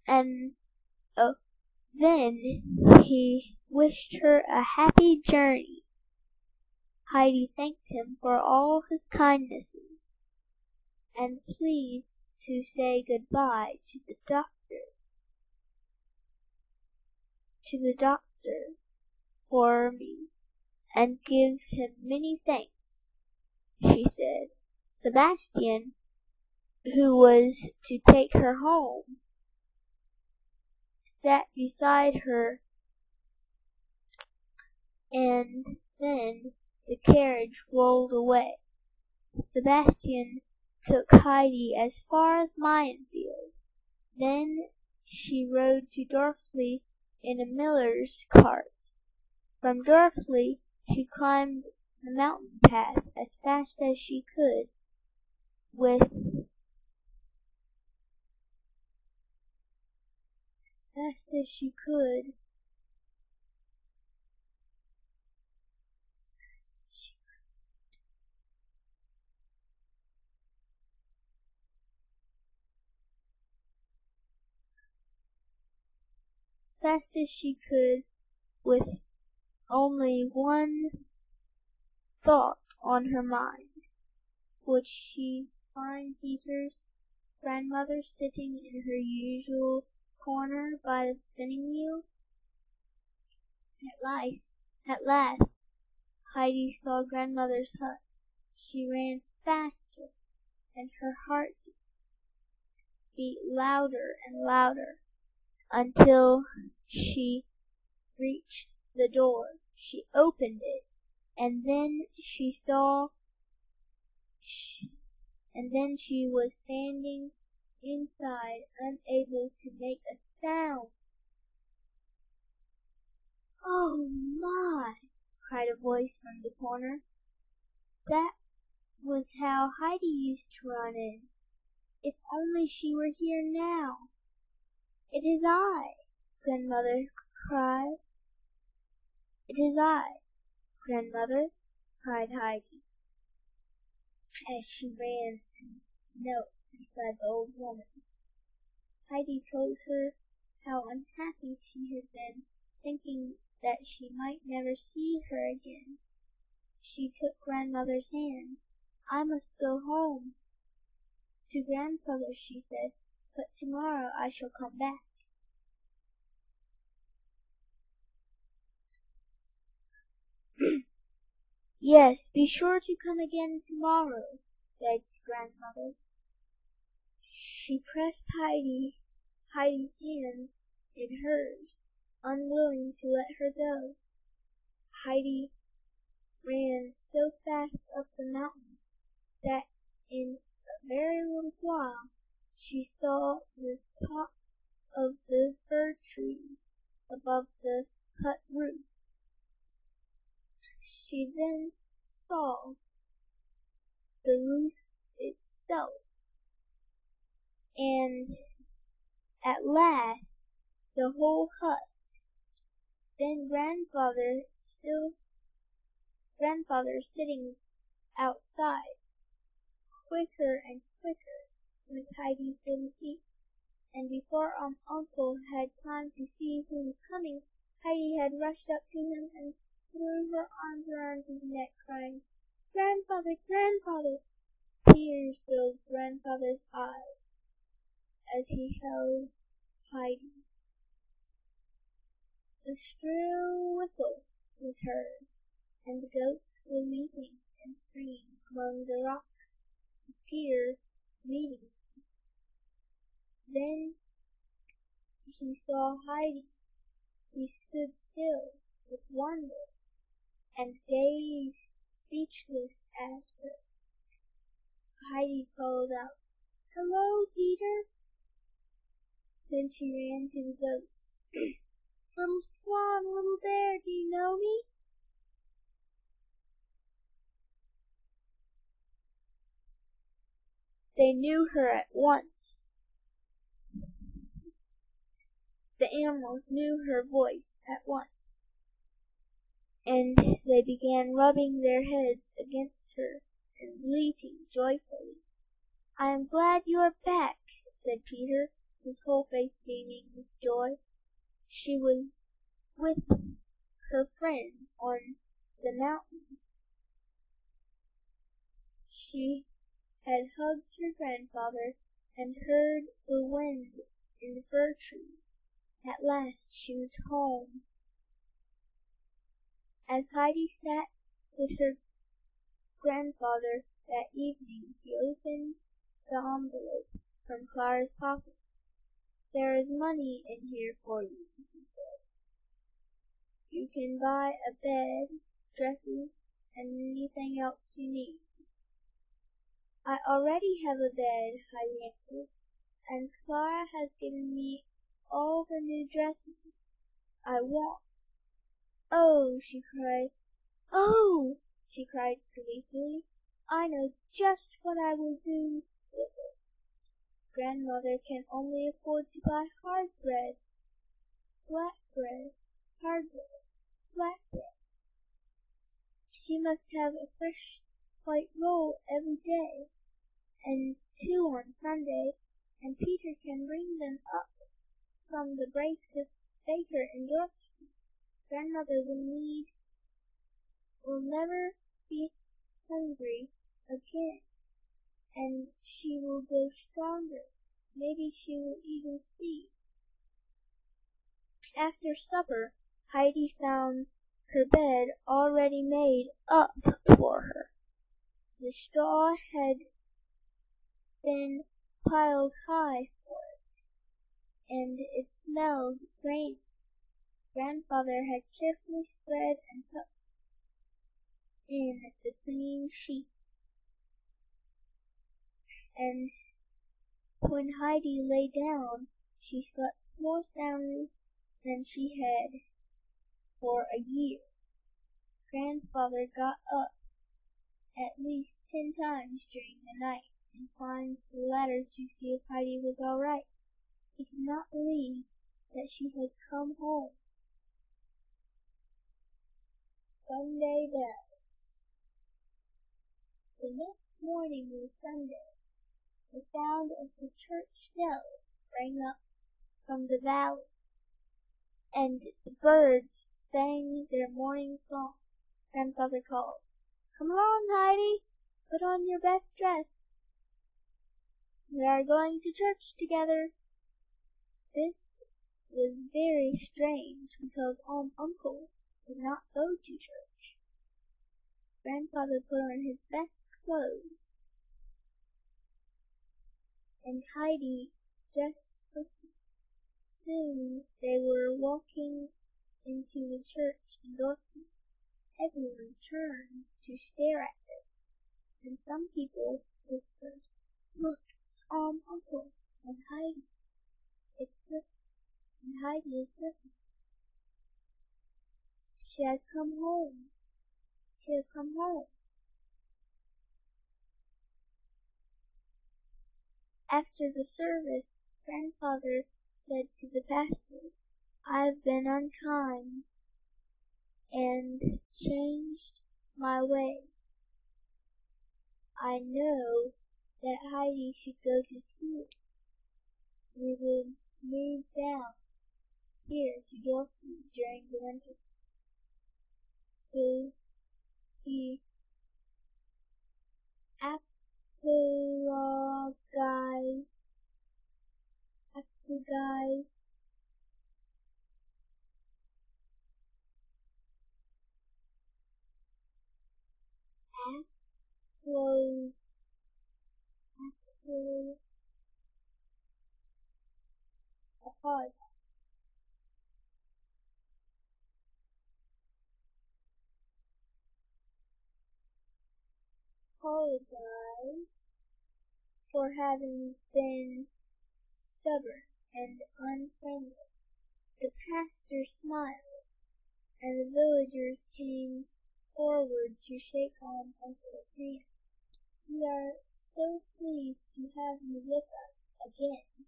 and then he wished her a happy journey. Heidi thanked him for all his kindnesses, and pleased to say goodbye to the doctor for me, and give him many thanks, she said. Sebastian, who was to take her home, sat beside her, and then the carriage rolled away. Sebastian took Heidi as far as Mayenfield. Then she rode to Dorfli in a miller's cart. From Dorfli she climbed the mountain path as fast as she could, with only one thought on her mind. Would she find Peter's grandmother sitting in her usual corner by the spinning wheel? At last, Heidi saw grandmother's hut. She ran faster, and her heart beat louder and louder until she reached the door. She opened it, and then she was standing inside, unable to make a sound. "Oh my!" cried a voice from the corner. That was how Heidi used to run in. If only she were here now. "It is I," grandmother cried. "It is I, grandmother," cried Heidi, as she ran and knelt beside the old woman. Heidi told her how unhappy she had been, thinking that she might never see her again. She took grandmother's hand. "I must go home to grandfather," she said, "but tomorrow I shall come back." "Yes, be sure to come again tomorrow," begged grandmother. She pressed Heidi's hand in hers, unwilling to let her go. Heidi ran so fast up the mountain that in a very little while she saw the top of the fir tree above the hut roof. She then saw the roof itself, and at last the whole hut. Then grandfather sitting outside. Quicker and quicker went Heidi's little feet, and before Uncle had time to see who was coming, Heidi had rushed up to him and threw her arms around his neck, crying, "Grandfather, grandfather!" Tears filled grandfather's eyes as he held Heidi. A shrill whistle was heard, and the goats were leaping and springing among the rocks to Peter meeting them. Then he saw Heidi. He stood still with wonder and gazed speechless at her. Heidi called out, "Hello, Peter!" Then she ran to the goats. "Little swan, little bear, do you know me?" They knew her at once. The animals knew her voice at once, and they began rubbing their heads against her and bleating joyfully. "I am glad you are back," said Peter. his whole face beaming with joy. She was with her friends on the mountain. She had hugged her grandfather and heard the wind in the fir tree. At last she was home. As Heidi sat with her grandfather that evening, he opened the envelope from Clara's pocket. "There is money in here for you," he said. "You can buy a bed, dresses, and anything else you need." "I already have a bed," Heidi answered, "and Clara has given me all the new dresses I want." "Oh!" she cried. "Oh!" she cried gleefully. "I know just what I will do with it. Grandmother can only afford to buy hard bread, black bread, hard bread, black bread. She must have a fresh white roll every day, and 2 on Sunday, and Peter can bring them up from the Braithwaite baker in Dorking. Grandmother will never be hungry again, and she will grow stronger. Maybe she will even speak." After supper, Heidi found her bed already made up for her. The straw had been piled high for it, and it smelled grainy. Grandfather had carefully spread and tucked in the clean sheets, and when Heidi lay down, she slept more soundly than she had for a year. Grandfather got up at least 10 times during the night and climbed the ladder to see if Heidi was all right. He could not believe that she had come home. Sunday bells. The next morning was Sunday. The sound of the church bells rang up from the valley, and the birds sang their morning song. Grandfather called, "Come along, Heidi, put on your best dress. We are going to church together." This was very strange, because Uncle did not go to church. Grandfather put on his best clothes, and Heidi dressed quickly. Soon they were walking into the church in Dorking. Everyone turned to stare at them, and some people whispered, "Look, Uncle and Heidi. It's Christmas, and Heidi is Christmas. She has come home. She has come home." After the service, Grandfather said to the pastor, "I've been unkind and changed my way. I know that Heidi should go to school. We will move down here to Dorking during the winter." So he apologized apologized for having been stubborn and unfriendly. The pastor smiled, and the villagers came forward to shake Uncle's hand. "We are so pleased to have you with us again,"